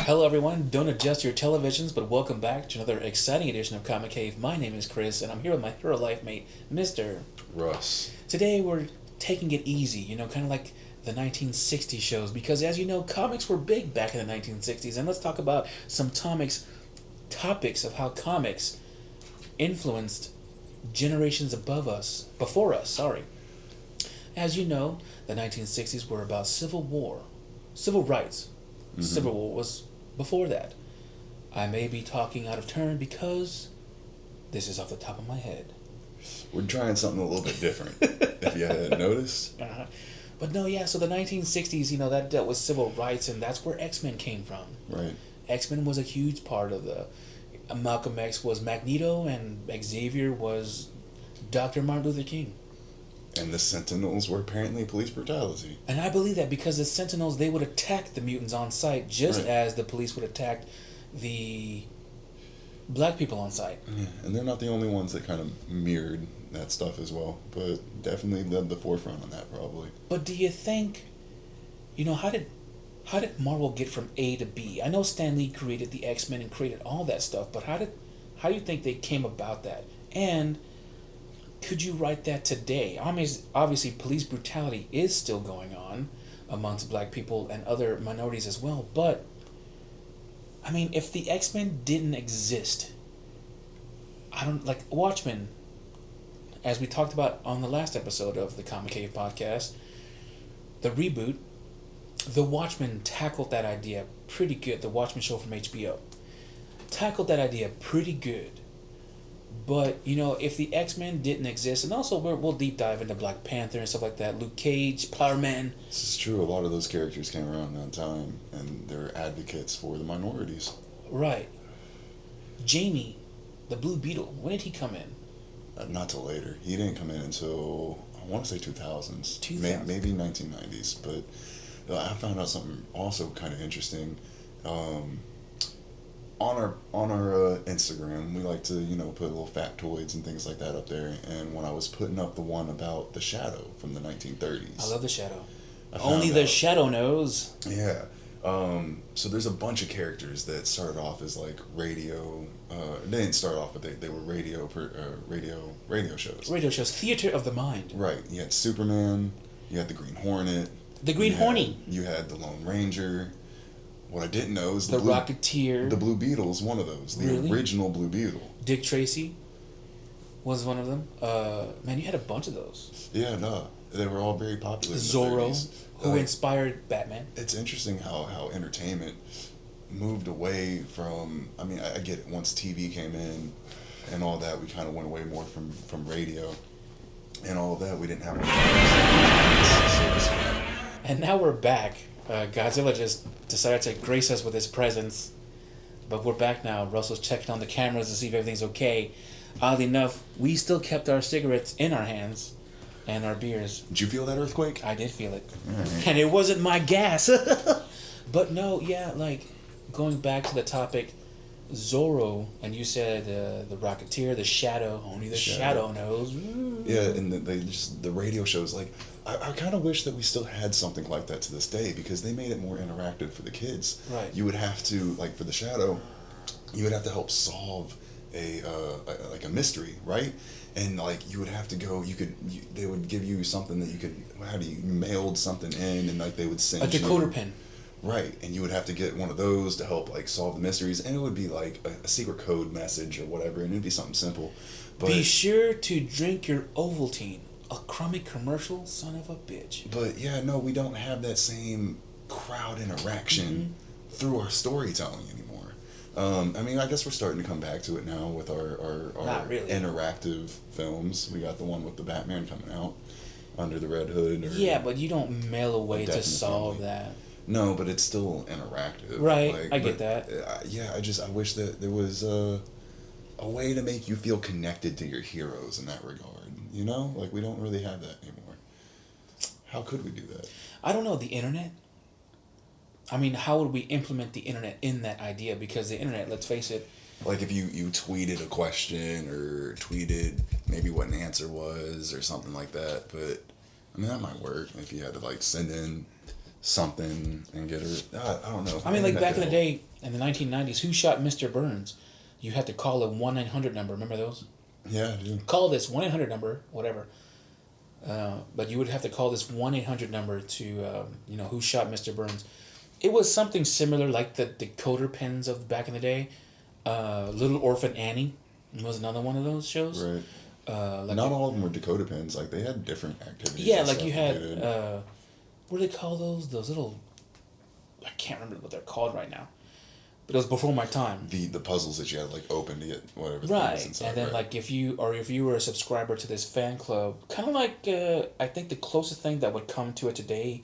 Hello everyone, don't adjust your televisions, but welcome back to another exciting edition of Comic Cave. My name is Chris, and I'm here with my hero life mate, Mr. Russ. Today we're taking it easy, kind of like the 1960s shows, because as you know, comics were big back in the 1960s, and let's talk about some topics of how comics influenced generations before us, sorry. As you know, the 1960s were about civil rights. Mm-hmm. Civil War was before that. I may be talking out of turn because this is off the top of my head. We're trying something a little bit different, if you hadn't noticed. But no, yeah, so the 1960s, that dealt with civil rights, and that's where X-Men came from. Right. X-Men was a huge part of the... Malcolm X was Magneto, and Xavier was Dr. Martin Luther King. And the Sentinels were apparently police brutality. And I believe that because the Sentinels, they would attack the mutants on sight just right. as the police would attack the black people on sight. Yeah, and they're not the only ones that kind of mirrored that stuff as well, but definitely led the forefront on that probably. But do you think, how did Marvel get from A to B? I know Stan Lee created the X-Men and created all that stuff, but how do you think they came about that? And could you write that today? Obviously, police brutality is still going on amongst black people and other minorities as well. But, if the X-Men didn't exist, Watchmen, as we talked about on the last episode of the Comic Cave podcast, the reboot, the Watchmen tackled that idea pretty good. The Watchmen show from HBO tackled that idea pretty good. But, if the X-Men didn't exist, and also we'll deep dive into Black Panther and stuff like that, Luke Cage, Power Man. This is true. A lot of those characters came around that time, and they're advocates for the minorities. Right. Jamie, the Blue Beetle, when did he come in? Not till later. He didn't come in until, I want to say 2000s. Maybe 1990s. But I found out something also kind of interesting. On our Instagram, we like to put little factoids and things like that up there. And when I was putting up the one about the Shadow from the 1930s, I love the Shadow. Only the Shadow knows. Yeah. So there's a bunch of characters that started off as like radio. They didn't start off, but they were radio shows. Radio shows, theater of the mind. Right. You had Superman. You had the Green Hornet. The Green Hornet. You had the Lone Ranger. What I didn't know is the Rocketeer. The Blue Beetle's one of those. The original Blue Beetle. Dick Tracy was one of them. Man, you had a bunch of those. Yeah, no. They were all very popular. Zorro, who inspired Batman. It's interesting how entertainment moved away from... I get it. Once TV came in and all that, we kind of went away more from radio and all of that. We didn't have... And now we're back. Godzilla just decided to grace us with his presence. But we're back now. Russell's checking on the cameras to see if everything's okay. Oddly enough, we still kept our cigarettes in our hands and our beers. Did you feel that earthquake? I did feel it. Right. And it wasn't my gas. But no, yeah, going back to the topic, Zorro, and you said the Rocketeer, the Shadow, only the Shadow knows. Yeah, and the radio shows, I kind of wish that we still had something like that to this day, because they made it more interactive for the kids. Right. You would have to, for the Shadow, you would have to help solve a mystery, right? And you would have to go. They would give you something that you could. You mailed something in, and they would send a decoder pin. Right, and you would have to get one of those to help solve the mysteries, and it would be a secret code message or whatever, and it'd be something simple. But be sure to drink your Ovaltine. A crummy commercial, son of a bitch. But yeah, no, we don't have that same crowd interaction through our storytelling anymore. I guess we're starting to come back to it now with our Not really. interactive films. We got the one with the Batman coming out, Under the Red Hood. Yeah, but you don't mail away to solve that. No, but it's still interactive. Right, I get that. I wish that there was a way to make you feel connected to your heroes in that regard. We don't really have that anymore. How could we do that? I don't know. The internet? How would we implement the internet in that idea? Because the internet, let's face it... If you tweeted a question or tweeted maybe what an answer was or something like that. But, that might work if you had to, send in something and get her. I don't know. I mean, like back in the day, in the 1990s, who shot Mr. Burns? You had to call a 1-900 number. Remember those? Yeah, I do. Call this 1-800 number, whatever. But you would have to call this 1-800 number to, who shot Mr. Burns. It was something similar like the decoder pins of back in the day. Little Orphan Annie was another one of those shows. Right. Like Not all of them were decoder pins. Like, they had different activities. Yeah, like you had, what do they call those? Those little, I can't remember what they're called right now. But it was before my time. The puzzles that you had, like, open to get whatever right. things inside. And then, like, if you were a subscriber to this fan club, kind of like, I think the closest thing that would come to it today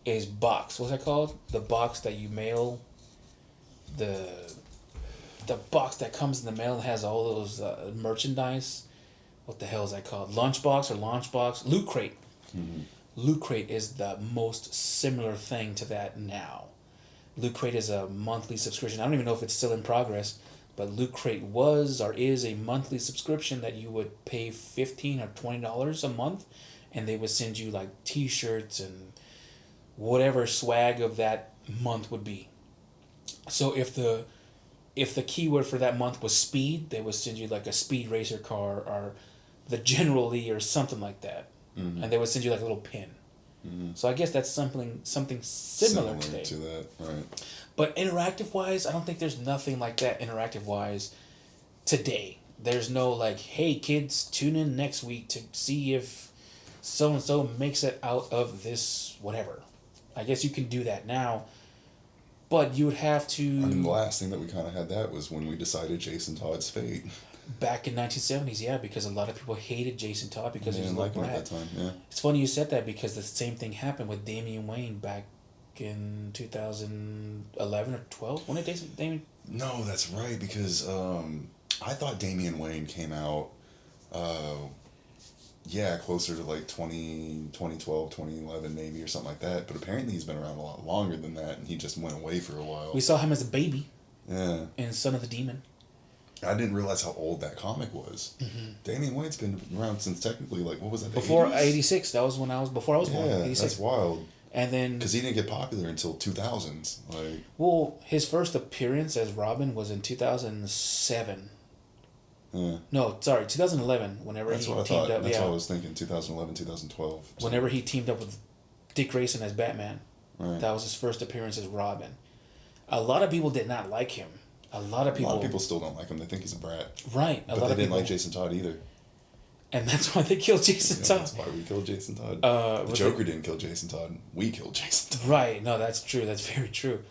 is box. What's that called? The box that you mail, the box that comes in the mail and has all those merchandise. What the hell is that called? Lunchbox or launch box? Loot Crate. Mm-hmm. Loot Crate is the most similar thing to that now. Loot Crate is a monthly subscription. I don't even know if it's still in progress, but Loot Crate was or is a monthly subscription that you would pay $15 or $20 a month, and they would send you like T-shirts and whatever swag of that month would be. So if the keyword for that month was speed, they would send you like a speed racer car or the General Lee or something like that, and they would send you like a little pin. Mm-hmm. So I guess that's something similar today. To that, right? But interactive wise, I don't think there's nothing like that interactive wise today. There's no like, hey kids, tune in next week to see if so and so makes it out of this whatever. I guess you can do that now, but you would have to. I mean, the last thing that we kind of had that was when we decided Jason Todd's fate. Back in 1970s, yeah, because a lot of people hated Jason Todd because he was like him black. at that time, yeah. It's funny you said that because the same thing happened with Damian Wayne back in 2011 or 12. When did Damian? No, that's right, because I thought Damian Wayne came out, closer to like 2012, 2011 maybe, or something like that. But apparently he's been around a lot longer than that, and he just went away for a while. We saw him as a baby. Yeah. In Son of the Demon. I didn't realize how old that comic was. Mm-hmm. Damian Wayne's been around since technically, like, what was that? Before 86. That was before I was born. Yeah, 86. that's wild. And then because he didn't get popular until 2000s, like. Well, his first appearance as Robin was in 2007. Yeah. No, sorry, 2011. Whenever that's he what I teamed thought. up, That's what I was thinking. 2011, 2012. Whenever he teamed up with Dick Grayson as Batman, right. That was his first appearance as Robin. A lot of people did not like him. A lot of people still don't like him. They think he's a brat. Right. But they didn't like Jason Todd either. And that's why they killed Jason Todd. That's why we killed Jason Todd. The Joker didn't kill Jason Todd. We killed Jason Todd. Right. No, that's true. That's very true.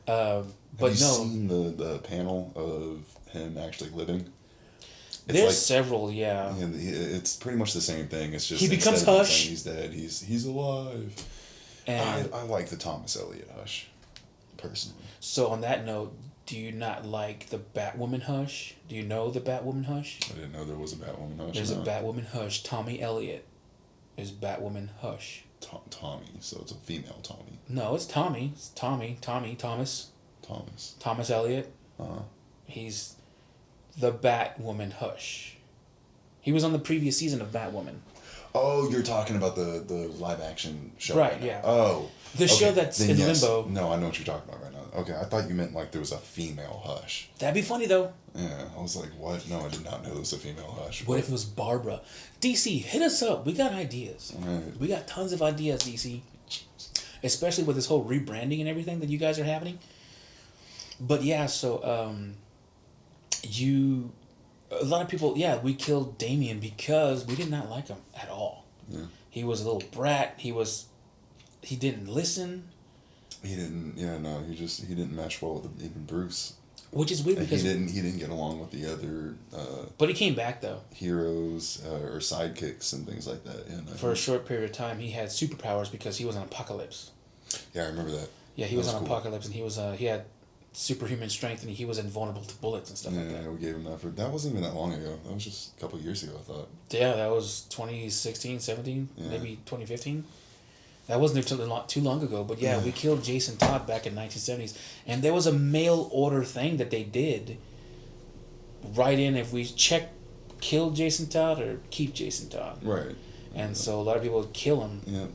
Have you seen the panel of him actually living? There's several, yeah. And it's pretty much the same thing. It's just he becomes Hush. He's dead. He's alive. And I like the Thomas Elliot Hush, personally. So on that note, do you not like the Batwoman Hush? Do you know the Batwoman Hush? I didn't know there was a Batwoman Hush. There's a Batwoman Hush. Tommy Elliot is Batwoman Hush. Tommy, so it's a female Tommy. No, it's Tommy. It's Tommy, Thomas. Thomas Elliot. Uh-huh. He's the Batwoman Hush. He was on the previous season of Batwoman. Oh, you're talking about the live action show. Right, yeah. Oh. The show that's in limbo. No, I know what you're talking about right now. Okay, I thought you meant like there was a female Hush. That'd be funny though. Yeah, I was like, what? No, I did not know there was a female Hush. What if it was Barbara? DC, hit us up. We got ideas. Right. We got tons of ideas, DC. Especially with this whole rebranding and everything that you guys are having. But yeah, so a lot of people, we killed Damian because we did not like him at all. Yeah. He was a little brat. He didn't listen. He didn't mesh well with even Bruce. Which is weird because he didn't get along with the other. But he came back though. Heroes or sidekicks and things like that. Yeah, for a short period of time, he had superpowers because he was on Apocalypse. Yeah, I remember that. Yeah, he was on Apocalypse, and he was he had superhuman strength, and he was invulnerable to bullets and stuff like that. Yeah, we gave him that that wasn't even that long ago. That was just a couple of years ago, I thought. Yeah, that was 2016, 17, maybe 2015. That wasn't too long ago, but we killed Jason Todd back in 1970s, and there was a mail order thing that they did. Write in if we kill Jason Todd or keep Jason Todd. Right. And so a lot of people would kill him. Yeah,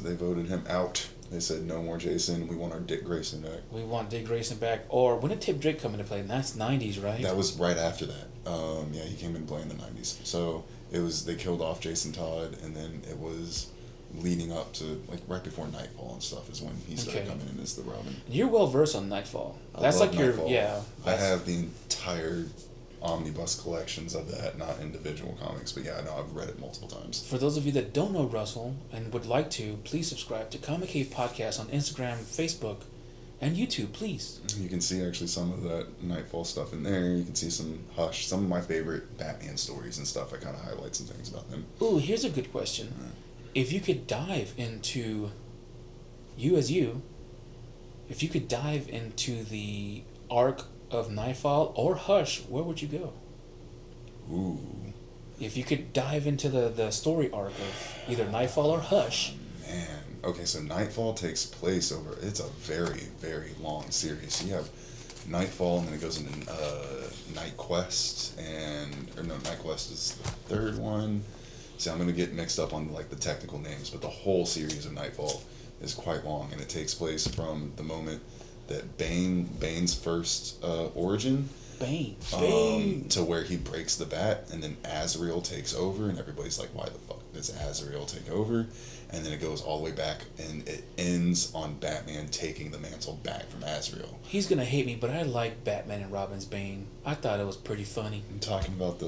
they voted him out. They said no more Jason. We want our Dick Grayson back. We want Dick Grayson back. Or when did Tip Drake come into play? That's 90s, right? That was right after that. Yeah, he came in playing the 90s. So it was, they killed off Jason Todd, and then it was leading up to, like, right before Nightfall and stuff is when he started coming in as the Robin. You're well versed on Nightfall. That's like Nightfall. I That's, have the entire omnibus collections of that, not individual comics, but yeah, no, I've read it multiple times. For those of you that don't know Russell and would like to, please subscribe to Comic Cave Podcast on Instagram, Facebook, and YouTube, please. You can see actually some of that Nightfall stuff in there. You can see some Hush, some of my favorite Batman stories and stuff. I kind of highlight some things about them. Ooh, here's a good question. If you could dive into you as you, if you could dive into the arc of Nightfall or Hush, where would you go? Ooh. If you could dive into the story arc of either Nightfall or Hush. Man. Okay, so Nightfall takes place over, it's a very, very long series. So you have Nightfall, and then it goes into Night Quest, Night Quest is the third one. See, I'm going to get mixed up on like the technical names, but the whole series of Nightfall is quite long, and it takes place from the moment that Bane's first origin, Bane. to where he breaks the bat, and then Azrael takes over, and everybody's like, why the fuck does Azrael take over? And then it goes all the way back, and it ends on Batman taking the mantle back from Azrael. He's gonna hate me, but I like Batman and Robin's Bane. I thought it was pretty funny. I'm talking about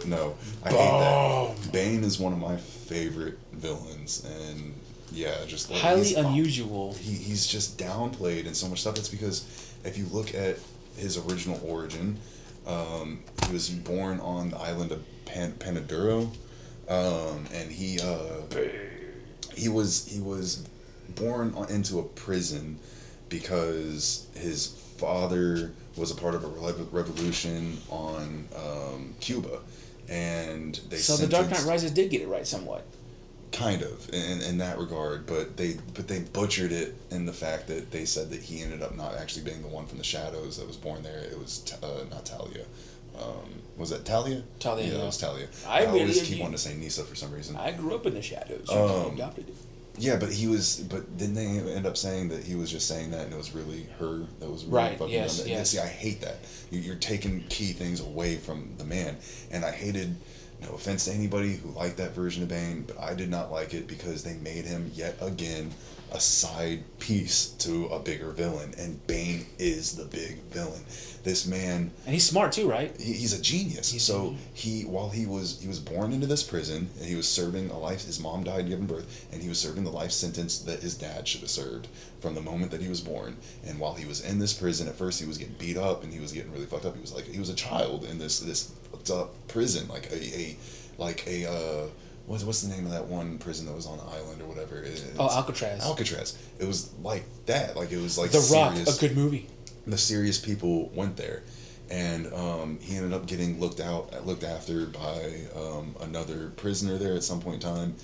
no, I hate that. Bane is one of my favorite villains, and yeah, just like, highly unusual. He's just downplayed in so much stuff. It's because if you look at his original origin, he was born on the island of Panaduro, and he was born into a prison because his father was a part of a revolution on Cuba, and they The Dark Knight Rises did get it right somewhat. Kind of in that regard, but they butchered it in the fact that they said that he ended up not actually being the one from the shadows that was born there. It was not Talia. Was that Talia? Talia. Yeah, that was Talia. I always keep wanting to say Nisa for some reason. I grew up in the shadows. Adopted it. Yeah, but didn't they end up saying that he was just saying that and it was really her that was really right, fucking yes, done? yes. See, I hate that. You're taking key things away from the man, and I hated, no offense to anybody who liked that version of Bane, but I did not like it because they made him yet again a side piece to a bigger villain, and Bane is the big villain. This man, and he's smart too, right? He's a genius. While he was born into this prison, and he was serving a life. His mom died giving birth, and he was serving the life sentence that his dad should have served from the moment that he was born. And while he was in this prison, at first he was getting beat up, and he was getting really fucked up. He was a child in this fucked up prison, like a what's the name of that one prison that was on the island or whatever? Alcatraz. Alcatraz. It was like that. Like, it was like The Rock, serious, a good movie. The serious people went there, and he ended up getting looked after by another prisoner there at some point in time,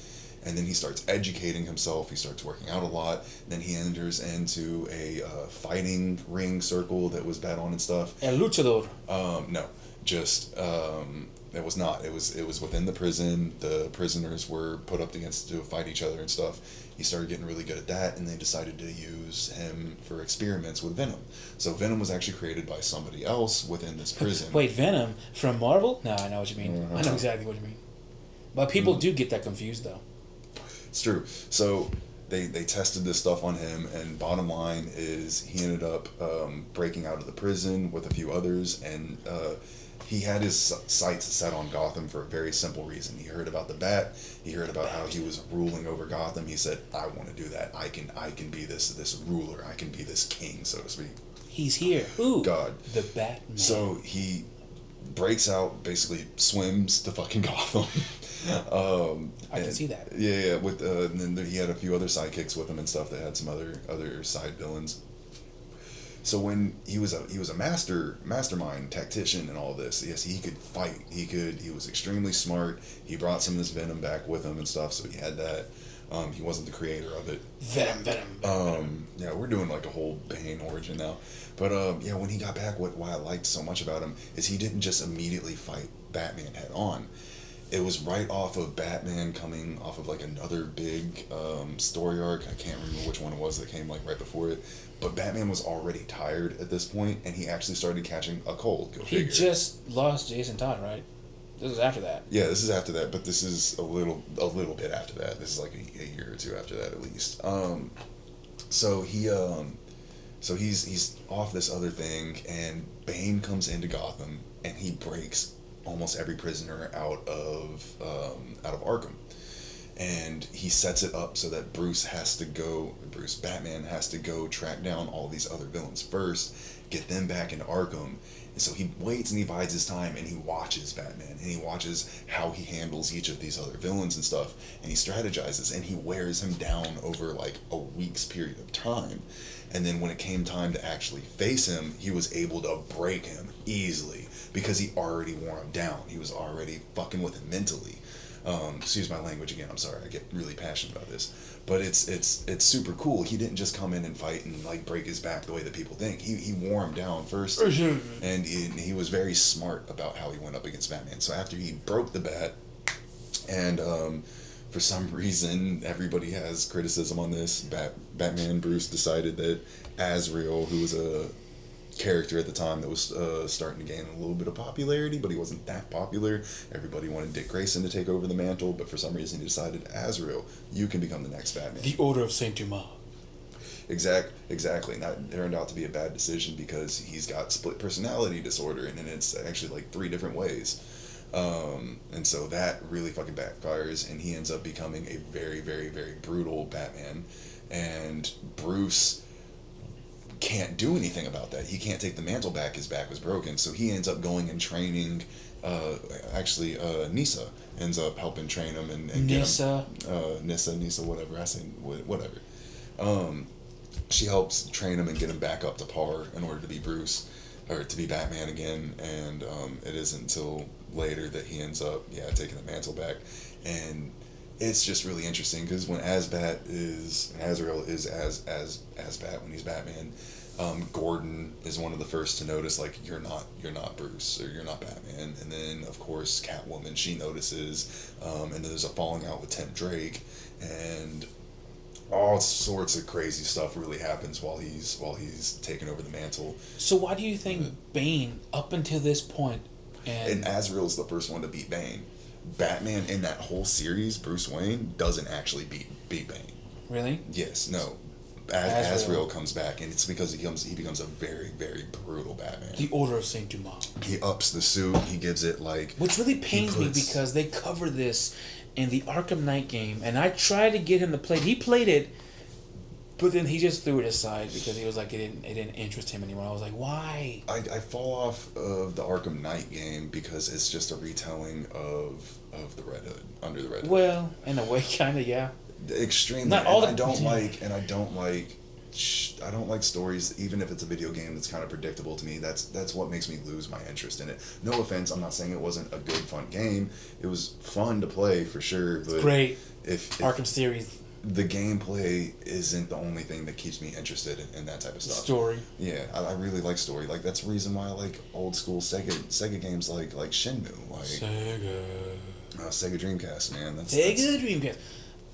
and then he starts educating himself. He starts working out a lot. Then he enters into a fighting ring circle that was bet on and stuff. El Luchador. No, just it was not. It was within the prison. The prisoners were put up against to fight each other and stuff. He started getting really good at that, and they decided to use him for experiments with Venom. So Venom was actually created by somebody else within this prison. Wait, Venom from Marvel? No, I know what you mean. I know exactly what you mean. But people do get that confused, though. It's true. So they tested this stuff on him, and bottom line is he ended up breaking out of the prison with a few others, and he had his sights set on Gotham for a very simple reason. He heard about the Bat. He heard about how he was ruling over Gotham. He said, "I want to do that. I can be this ruler. I can be this king, so to speak." He's here. Ooh, God, the Batman. So he breaks out, basically swims to fucking Gotham. I can see that. Yeah. With and then he had a few other sidekicks with him and stuff. That had some other side villains. So when he was a mastermind tactician and all this, yes, he could fight. He was extremely smart. He brought some of this Venom back with him and stuff, so he had that. He wasn't the creator of it. Venom. Yeah, we're doing like a whole Bane origin now. But yeah, when he got back, why I liked so much about him is he didn't just immediately fight Batman head on. it was right off of Batman coming off of like another big story arc. I can't remember which one it was that came like right before it. But Batman was already tired at this point, and he actually started catching a cold. Go He figure. just lost Jason Todd, right? This is after that. Yeah, this is after that, but this is a little bit after that. This is like a year or two after that at least. So he's off this other thing, and Bane comes into Gotham, and he breaks almost every prisoner out of Arkham, and he sets it up so that Batman has to go track down all these other villains first, get them back into Arkham. And so he waits and he bides his time, and he watches Batman, and he watches how he handles each of these other villains and stuff, and he strategizes, and he wears him down over like a week's period of time. And then when it came time to actually face him, he was able to break him easily because he already wore him down. He was already fucking with him mentally. Excuse my language again. I'm sorry. I get really passionate about this, but it's super cool. He didn't just come in and fight and like break his back the way that people think. He wore him down first, and he was very smart about how he went up against Batman. So after he broke the bat, and for some reason everybody has criticism on this. Batman Bruce decided that Azrael, who was a character at the time that was starting to gain a little bit of popularity, but he wasn't that popular. Everybody wanted Dick Grayson to take over the mantle, but for some reason he decided, Azrael, you can become the next Batman. The Order of Saint Dumas. Exactly. And that turned out to be a bad decision because he's got split personality disorder, and then it's actually like 3 different ways. And so that really fucking backfires, and he ends up becoming a very, very, very brutal Batman. And Bruce can't do anything about that. He can't take the mantle back. His back was broken, so he ends up going and training. Nisa ends up helping train him and Nisa. Get him. Nisa, whatever I say, whatever. She helps train him and get him back up to par in order to be Bruce, or to be Batman again. And it isn't until later that he ends up taking the mantle back. And it's just really interesting because when Azrael is Bat when he's Batman, Gordon is one of the first to notice, like, you're not Bruce, or you're not Batman. And then of course Catwoman, she notices, and then there's a falling out with Tim Drake, and all sorts of crazy stuff really happens while he's taking over the mantle. So why do you think Bane, up until this point, and Azrael's the first one to beat Bane? Batman in that whole series, Bruce Wayne, doesn't actually beat Bane. Really? Yes. No. Azrael comes back, and it's because he becomes a very, very brutal Batman. The Order of Saint Dumas. He ups the suit. He gives it like. Which really pains me because they cover this in the Arkham Knight game, and I tried to get him to play it. He played it, but then he just threw it aside because he was like, it didn't interest him anymore. I was like, why? I fall off of the Arkham Knight game because it's just a retelling of the Red Hood, Under the Red Hood. Well, in a way, kind of, yeah. Extremely. Not all I don't like stories, even if it's a video game that's kind of predictable to me. That's what makes me lose my interest in it. No offense, I'm not saying it wasn't a good, fun game. It was fun to play for sure. But great. If Arkham series. The gameplay isn't the only thing that keeps me interested in that type of stuff. Story. Yeah, I really like story. Like, that's the reason why I like old school Sega games like Shenmue. Sega Dreamcast, man. Sega Dreamcast.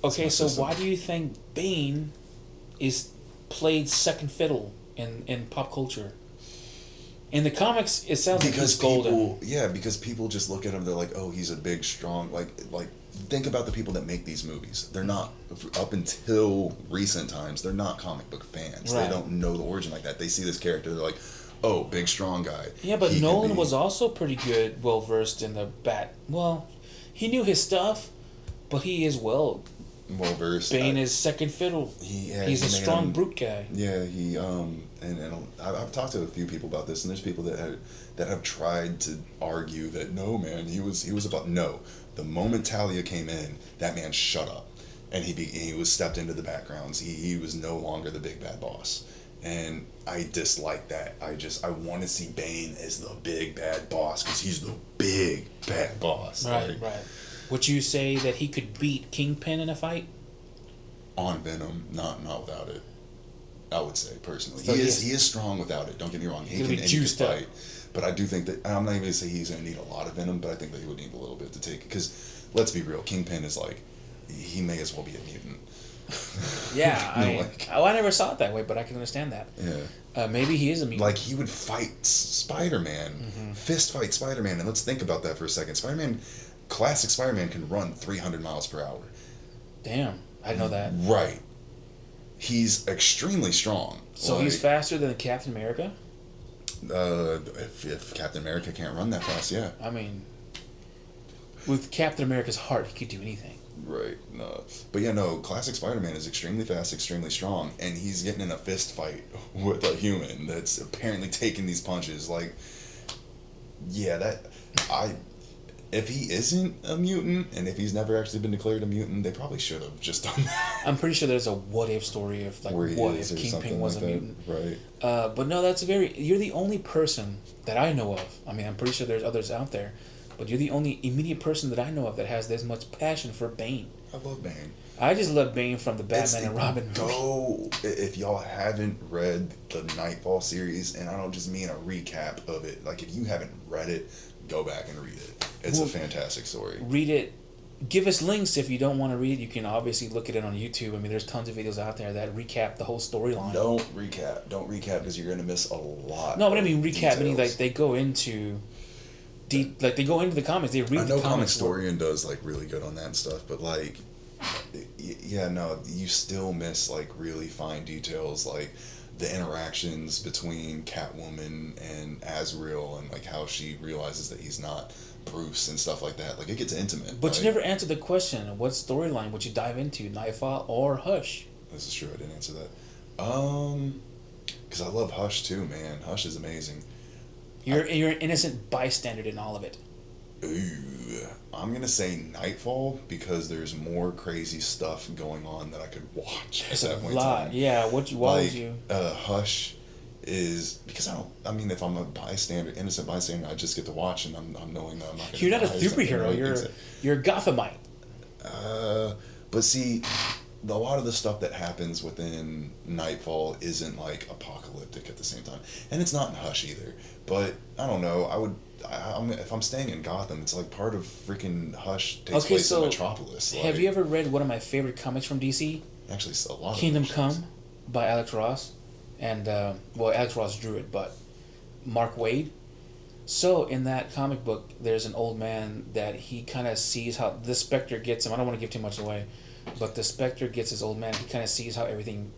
Okay, so why do you think Bane is played second fiddle in pop culture? In the comics, it sounds like he's golden. Because people just look at him. They're like, oh, he's a big, strong. Like think about the people that make these movies. They're not, up until recent times, they're not comic book fans. Right. They don't know the origin like that. They see this character. They're like, oh, big, strong guy. Yeah, but Nolan was also pretty good, well versed in the Bat. Well, he knew his stuff, but he is well versed. Bane is second fiddle. He's a strong brute guy. Yeah, and I've talked to a few people about this, and there's people that have tried to argue that no, man, he was about no. The moment Talia came in, that man shut up, and he was stepped into the backgrounds. He was no longer the big bad boss, and I dislike that. I want to see Bane as the big bad boss because he's the big bad boss. Right. Would you say that he could beat Kingpin in a fight? On Venom, not without it. I would say personally. So he is strong without it. Don't get me wrong. He can fight. But I do think that I'm not even gonna say he's gonna need a lot of Venom, but I think that he would need a little bit to take it. Because let's be real, Kingpin is like, he may as well be a mutant. Yeah, I never saw it that way, but I can understand that. Yeah. Maybe he is a mutant. Like, he would fight Spider-Man, fist fight Spider-Man, and let's think about that for a second. Classic Spider-Man can run 300 miles per hour. Damn, I didn't know that. Right. He's extremely strong. So he's faster than Captain America? If Captain America can't run that fast, yeah. I mean, with Captain America's heart, he could do anything. Right. No. But yeah, no, classic Spider-Man is extremely fast, extremely strong, and he's getting in a fist fight with a human that's apparently taking these punches. Like, yeah, if he isn't a mutant, and if he's never actually been declared a mutant, they probably should have just done that. I'm pretty sure there's a what-if story of, like, what if Kingpin was a mutant. Right. But no, you're the only person that I know of. I mean, I'm pretty sure there's others out there, but you're the only immediate person that I know of that has this much passion for Bane. I love Bane. I just love Bane from the Batman and Robin movie. If y'all haven't read the Nightfall series, and I don't just mean a recap of it, like, if you haven't read it, go back and read it. It's a fantastic story. Read it. Give us links if you don't want to read it. You can obviously look at it on YouTube. I mean, there's tons of videos out there that recap the whole storyline. Don't recap because you're gonna miss a lot. No, but I mean recap. Meaning like they go into like they go into the comics. They read. I know Comicstorian does like really good on that and stuff, but like, yeah, no, you still miss like really fine details like the interactions between Catwoman and Azrael and like how she realizes that he's not Bruce and stuff like that. Like, it gets intimate. But you never answered the question, what storyline would you dive into, Nightfall or Hush? This is true, I didn't answer that. Because I love Hush too, man. Hush is amazing. You're an innocent bystander in all of it. Ooh, I'm going to say Nightfall because there's more crazy stuff going on that I could watch. There's a lot. Yeah, why would you? Hush is because if I'm a innocent bystander, I just get to watch and I'm knowing that I'm not going to. You're not a superhero. You're a Gothamite. But see, a lot of the stuff that happens within Nightfall isn't like apocalyptic at the same time, and it's not in Hush either. But I don't know. If I'm staying in Gotham, it's like part of freaking Hush takes place in Metropolis. Have you ever read one of my favorite comics from DC? Actually, a lot. Kingdom Come by Alex Ross. And, Alex Ross drew it, but Mark Waid. So, in that comic book, there's an old man that he kind of sees how the Spectre gets him. I don't want to give too much away, but the Spectre gets his old man. He kind of sees how everything...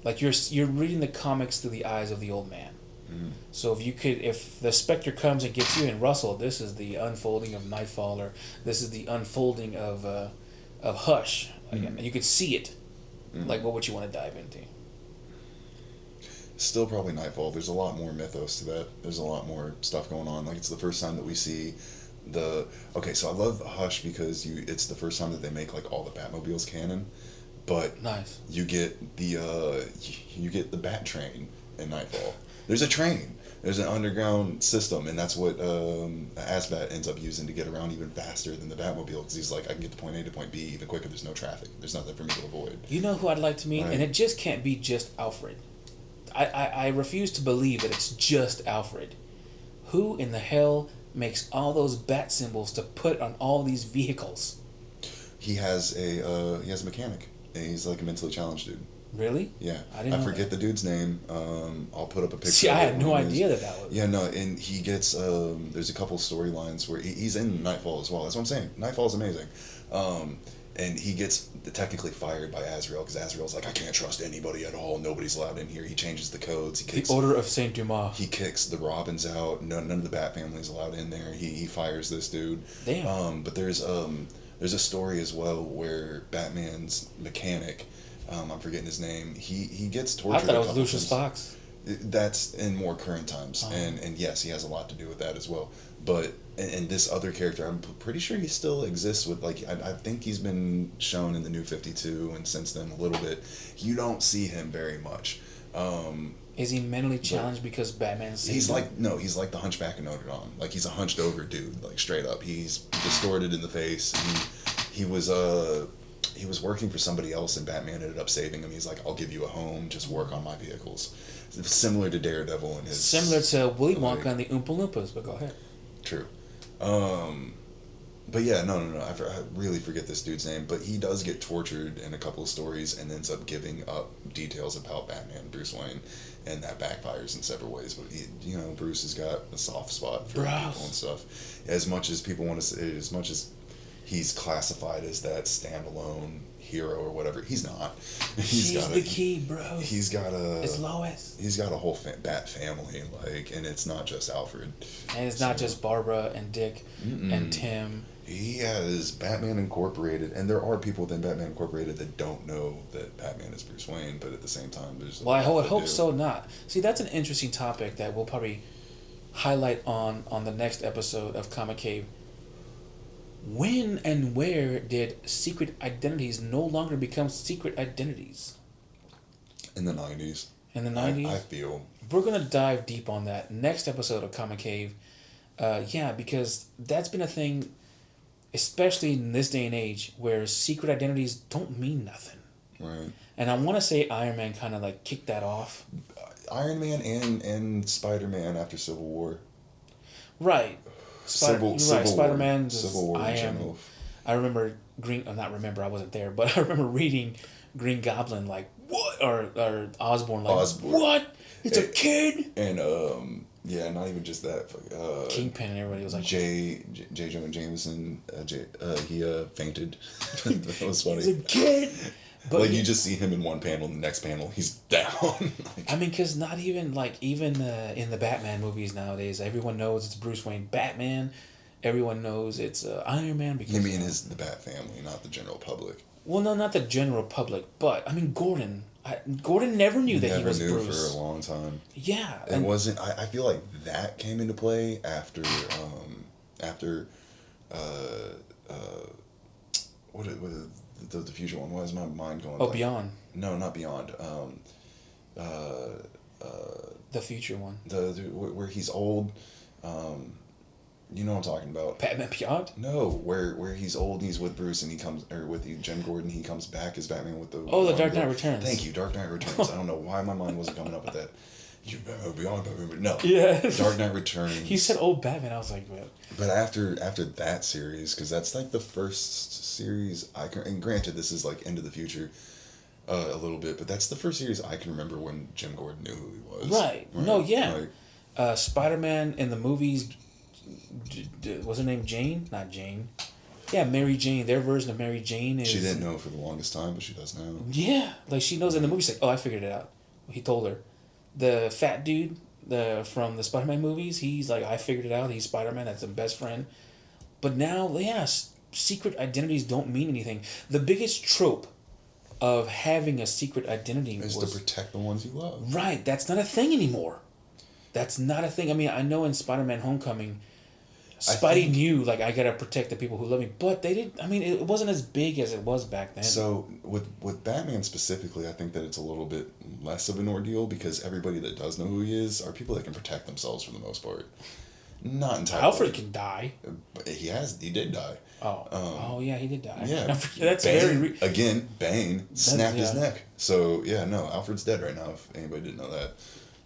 Like, you're reading the comics through the eyes of the old man. Mm-hmm. So, if the Spectre comes and gets you, and Russell, this is the unfolding of Nightfall, or this is the unfolding of Hush. Mm-hmm. You could see it. Mm-hmm. Like, what would you want to dive into? Still probably Nightfall. There's a lot more mythos to that. There's a lot more stuff going on. Like, it's the first time that we see so I love Hush because it's the first time that they make like all the Batmobiles canon, but nice. You get the Bat train in Nightfall. There's a train. There's an underground system, and that's what Asbat ends up using to get around even faster than the Batmobile, because he's like, I can get to point A to point B even quicker. There's no traffic. There's nothing for me to avoid. You know who I'd like to meet, right. And it just can't be just Alfred. I refuse to believe that it's just Alfred. Who in the hell makes all those bat symbols to put on all these vehicles? He has a mechanic, and he's like a mentally challenged dude. Really? Yeah. I forget the dude's name. I'll put up a picture. See, I had no idea that was. Yeah, no, and he gets there's a couple storylines where he's in Nightfall as well. That's what I'm saying. Nightfall is amazing. And he gets technically fired by Azrael because Azrael's like, I can't trust anybody at all. Nobody's allowed in here. He changes the codes. The Order of Saint Dumas. He kicks the Robins out. None of the Bat family's allowed in there. He fires this dude. Damn. But there's a story as well where Batman's mechanic, I'm forgetting his name. He gets tortured. I thought it was Lucius Fox. That's in more current times, and yes, he has a lot to do with that as well. But and this other character, I'm pretty sure he still exists with like I think he's been shown in the New 52 and since then a little bit. You don't see him very much. Is he mentally challenged because Batman's? He's like the Hunchback of Notre Dame. Like, he's a hunched over dude, like straight up. He's distorted in the face. He was he was working for somebody else, and Batman ended up saving him. He's like, I'll give you a home, just work on my vehicles. Similar to Daredevil and his... Similar to Willy Wonka and the Oompa Loompas, but go ahead. True. But yeah, no. I really forget this dude's name, but he does get tortured in a couple of stories and ends up giving up details about Batman, Bruce Wayne, and that backfires in several ways. But Bruce has got a soft spot for people and stuff. As much as people want to say, as much as he's classified as that standalone hero or whatever, he's not. He's the key, bro. He's got a... It's Lois. He's got a whole Bat family, and it's not just Alfred. And it's not just Barbara and Dick and Tim. He has Batman Incorporated, and there are people within Batman Incorporated that don't know that Batman is Bruce Wayne, but at the same time, there's... Well, I would hope so not. See, that's an interesting topic that we'll probably highlight on the next episode of Comic Cave. When and where did secret identities no longer become secret identities? In the 90s. In the 90s? I feel. We're going to dive deep on that next episode of Comic Cave. Because that's been a thing, especially in this day and age, where secret identities don't mean nothing. Right. And I want to say Iron Man kind of like kicked that off. Iron Man and Spider-Man after Civil War. Right. Spider-Man. Civil War in general. I remember I wasn't there, but I remember reading Green Goblin like, what? Or Osborn like, what? It's a kid? And, not even just that. Kingpin and everybody was like... J. Jonah Jameson, he fainted. That was funny. He's a kid! But you just see him in one panel, and the next panel, he's down. Because not even, in the Batman movies nowadays, everyone knows it's Bruce Wayne Batman. Everyone knows it's Iron Man. Because you mean the Bat family, not the general public. Well, no, not the general public, but, Gordon. Gordon never knew that he was Bruce. Never knew for a long time. Yeah. It wasn't... I feel like that came into play after what the future one? Why is my mind going? Beyond. No, not Beyond. The future one. Where he's old. You know what I'm talking about. Batman Beyond? No, where he's old and he's with Bruce and he comes, or with Jim Gordon, he comes back as Batman with the... the Dark Knight Returns. Thank you, Dark Knight Returns. I don't know why my mind wasn't coming up with that. Beyond Batman, but no. Yeah. Dark Knight Returns. He said old Batman, I was like, what? But after that series, because that's like the first series and granted this is like into the future a little bit, but that's the first series I can remember when Jim Gordon knew who he was. Right. No, yeah. Spider-Man in the movies... was her name Jane? Not Jane. Yeah, Mary Jane. Their version of Mary Jane is... She didn't know for the longest time, but she does now. Yeah. She knows in the movie. She's like, I figured it out. He told her. The fat dude from the Spider-Man movies, he's like, I figured it out. He's Spider-Man. That's his best friend. But now, secret identities don't mean anything. The biggest trope of having a secret identity is to protect the ones you love. Right. That's not a thing anymore. That's not a thing. I know in Spider-Man Homecoming... Spidey knew, I gotta protect the people who love me, but they didn't. It wasn't as big as it was back then. So with Batman specifically, I think that it's a little bit less of an ordeal because everybody that does know who he is are people that can protect themselves for the most part. Not entirely. Alfred can die. He did die. Yeah, he did die. Yeah, that's Bane, again. Bane snapped his neck. So yeah, no, Alfred's dead right now. If anybody didn't know that.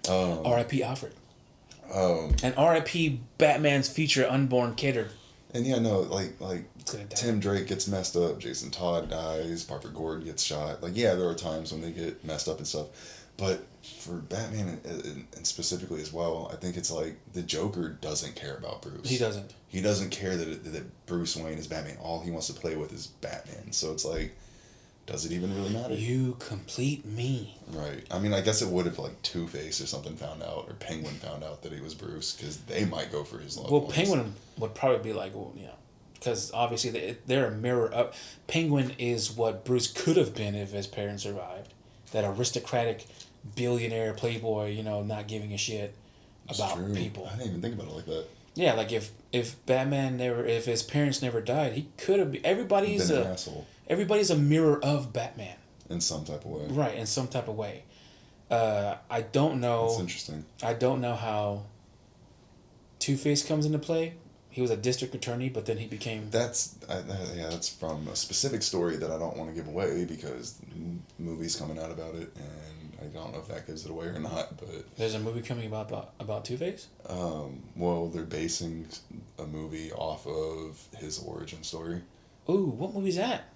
R.I.P. Alfred. And R.I.P. Batman's future unborn kid. And Tim Drake gets messed up, Jason Todd dies, Barbara Gordon gets shot. There are times when they get messed up and stuff, but for Batman and specifically as well, I think it's the Joker doesn't care about Bruce. He doesn't. He doesn't care that Bruce Wayne is Batman. All he wants to play with is Batman. So it's does it even really matter? You complete me. Right. I guess it would if TwoFace or something found out, or Penguin found out that he was Bruce, because they might go for his loved ones. Penguin would probably be because obviously they're a mirror of... Penguin is what Bruce could have been if his parents survived. That aristocratic billionaire playboy, not giving a shit about people. I didn't even think about it like that. Yeah, if Batman if his parents never died, he could have been... Everybody's an asshole. Everybody's a mirror of Batman. In some type of way. Right, in some type of way. I don't know... That's interesting. I don't know how TwoFace comes into play. He was a district attorney, but then he became. That's from a specific story that I don't want to give away because the movie's coming out about it, and I don't know if that gives it away or not. But There's a movie coming about Two-Face? Well, they're basing a movie off of his origin story. Ooh, what movie's that?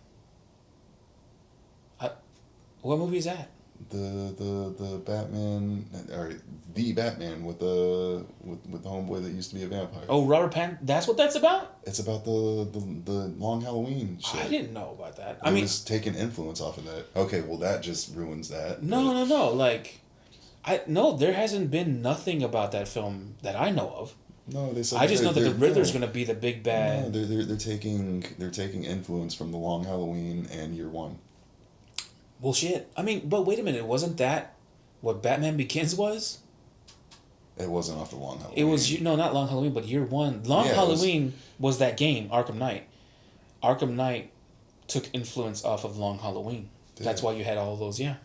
What movie is that? The Batman, or the Batman with the homeboy that used to be a vampire. Oh, Robert Pattinson. That's what that's about? It's about the Long Halloween shit. I didn't know about that. I mean, was taking influence off of that. Okay, well that just ruins that. No. Like, there hasn't been nothing about that film that I know of. No, they said. I just know that the Riddler's gonna be the big bad. No, they're taking influence from the Long Halloween and Year One. Well, shit. I mean, but wait a minute. Wasn't that what Batman Begins was? It wasn't off the Long Halloween. It was not Long Halloween, but Year One. Halloween was that game, Arkham Knight. Arkham Knight took influence off of Long Halloween. That's why you had all those. Yeah.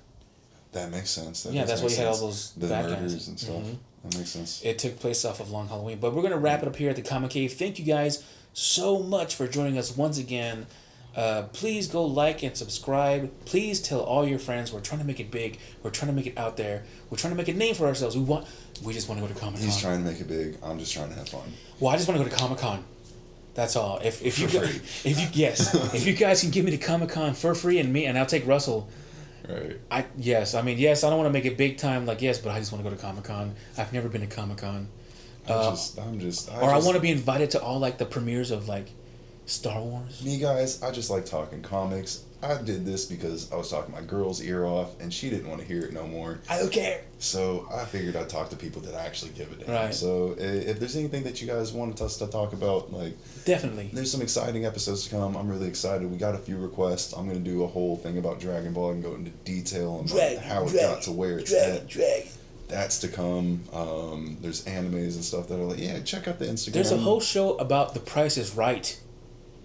That makes sense. That's why you had all those the bad murders guys and stuff. Mm-hmm. That makes sense. It took place off of Long Halloween. But we're gonna wrap it up here at the Comic Cave. Thank you guys so much for joining us once again. Please go like and subscribe. Please tell all your friends. We're trying to make it big. We're trying to make it out there. We're trying to make a name for ourselves. We just want to go to Comic-Con. He's trying to make it big. I'm just trying to have fun. Well, I just want to go to Comic-Con. That's all. If you guys can give me to Comic-Con for free and I'll take Russell. Right. I don't want to make it big time but I just want to go to Comic-Con. I've never been to Comic-Con. I want to be invited to all like the premieres of like Star Wars. Me, guys, I just like talking comics. I did this because I was talking my girl's ear off, and she didn't want to hear it no more. I don't care. So I figured I'd talk to people that actually give a damn. Right. So if there's anything that you guys wanted us to talk about, like definitely, there's some exciting episodes to come. I'm really excited. We got a few requests. I'm gonna do a whole thing about Dragon Ball and go into detail about how it got to where it's at. That's to come. There's animes and stuff that are like, check out the Instagram. There's a whole show about The Price is Right.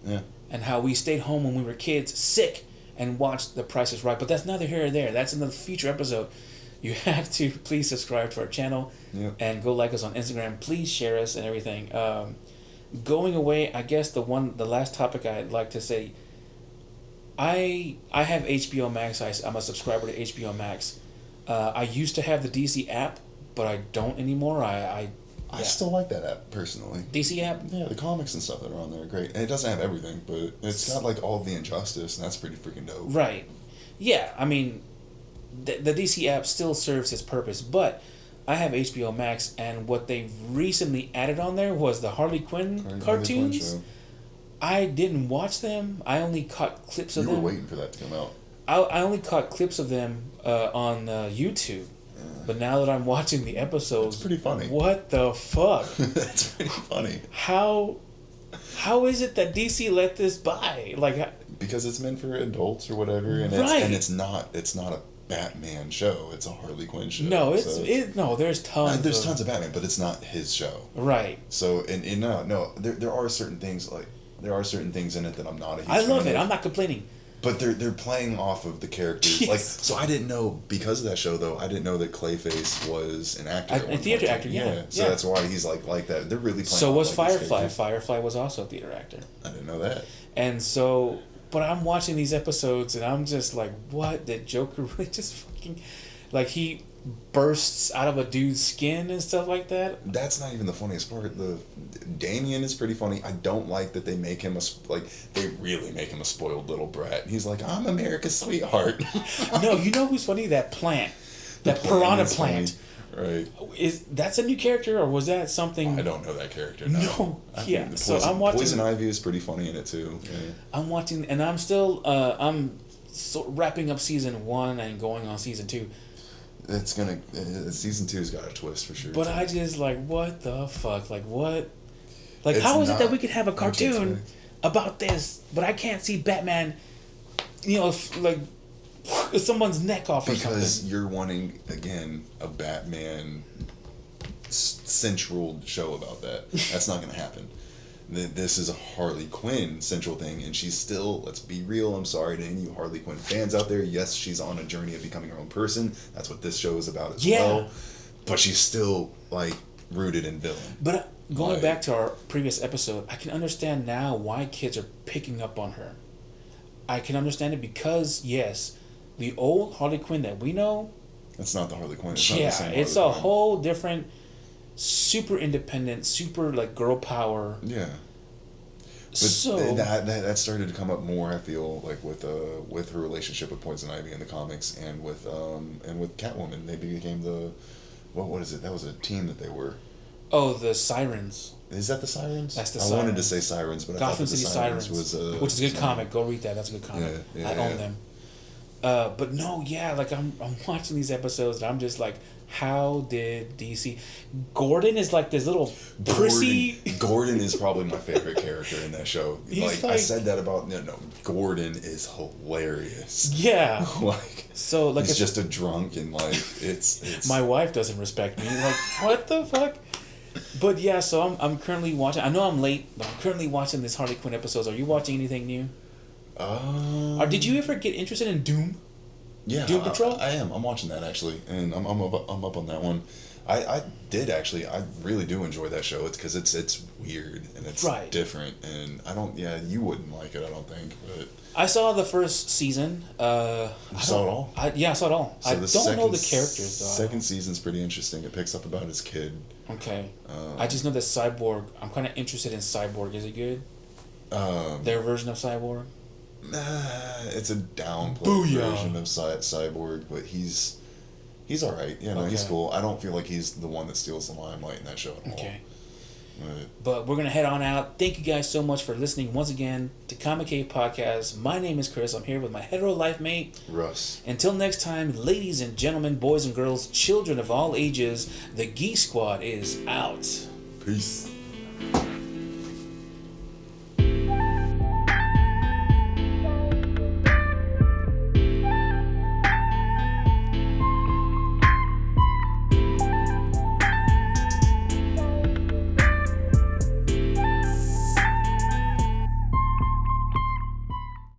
Yeah. And how we stayed home when we were kids, sick, and watched The Price is Right. But that's neither here or there. That's in the future episode. You have to please subscribe to our channel and go like us on Instagram. Please share us and everything. Going away, I guess the last topic I'd like to say, I have HBO Max. I'm a subscriber to HBO Max. I used to have the DC app, but I don't anymore. I still like that app, personally. DC app? Yeah, the comics and stuff that are on there are great. And it doesn't have everything, but it's got like all of the Injustice, and that's pretty freaking dope. Right. Yeah, I mean, the DC app still serves its purpose, but I have HBO Max, and what they recently added on there was the Harley Quinn cartoons. I didn't watch them. I only caught clips of them. You were waiting for that to come out. I only caught clips of them on YouTube. But now that I'm watching the episodes, it's pretty funny. What the fuck? That's pretty funny. How is it that DC let this by? Because it's meant for adults or whatever, and it's not a Batman show. It's a Harley Quinn show. No, there's tons. There's tons of Batman, but it's not his show. Right. So there are certain things in it that I'm not a huge I love fan it. of. I'm not complaining. But they're playing off of the characters. Yes. So I didn't know, because of that show though, I didn't know that Clayface was an actor. A theater actor, yeah. So that's why he's like that. They're really playing. So was Firefly. Firefly was also a theater actor. I didn't know that. And so, but I'm watching these episodes and I'm just like, what? Did Joker really just fucking, he bursts out of a dude's skin and stuff like that? That's not even the funniest part. The Damien is pretty funny. I don't like that they make him they really make him a spoiled little brat. He's like, I'm America's sweetheart. No, you know who's funny? That plant. That piranha plant. Funny. Right. That's a new character, or was that something? I don't know that character. No. Yeah. So I'm watching. Poison Ivy is pretty funny in it too. Yeah. I'm watching, and I'm still wrapping up season 1 and going on season 2. Season 2's got a twist for sure. But too. I just what the fuck? What? How is it that we could have a cartoon about this, but I can't see Batman, someone's neck off or something? Because you're wanting, again, a Batman central show about that. That's not going to happen. This is a Harley Quinn central thing, and she's still, let's be real, I'm sorry to any you Harley Quinn fans out there, yes, she's on a journey of becoming her own person. That's what this show is about as well. But she's still, rooted in villain. But Going Like, back to our previous episode, I can understand now why kids are picking up on her. I can understand it because, yes, the old Harley Quinn that we know, it's not the Harley Quinn. It's not yeah, the same it's Harley a Quinn. whole different, super independent, super like girl power. Yeah. But So that started to come up more. I feel like with her relationship with Poison Ivy in the comics, and with Catwoman, they became the what is it? That was a team that they were. oh, the Sirens. Is that the Sirens? That's the I wanted to Sirens. say Sirens, but I Gotham thought that City the Sirens, was which is a good comic. Go read that. That's a good comic. Yeah, I own yeah. them. But no, yeah, like I'm watching these episodes and I'm just like, how did DC? Gordon is like this little prissy. Gordon is probably my favorite character in that show. He's I like- said that about Gordon is hilarious. Yeah. Like So like he's it's just a drunk and like it's my wife doesn't respect me. Like what the fuck? But yeah, so I'm currently watching. I know I'm late, but I'm currently watching this Harley Quinn episodes. Are you watching anything new? Or did you ever get interested in Doom? Yeah, Doom Patrol? I am. I'm watching that actually, and I'm up on that one. I did actually. I really do enjoy that show. It's because it's weird and it's Right. different, and I don't. Yeah, you wouldn't like it. I don't think, but I saw the first season. you saw it all. Yeah, I saw it all. So I the don't know the second- characters though. Second season's pretty interesting. It picks up about his kid. Okay. I just know that Cyborg. I'm kind of interested in Cyborg. Is it good? Um, Their version of Cyborg. it's a downplayed Booyah. version of Cyborg, but he's all right. You know, he's Okay. cool. I don't feel like he's the one that steals the limelight in that show at all. Okay. But But we're gonna head on out. Thank you guys so much for listening once again to Comic Cave Podcast. My name is Chris. I'm here with my hetero life mate. Russ. Until next time, ladies and gentlemen, boys and girls, children of all ages, the Geek Squad is out. Peace.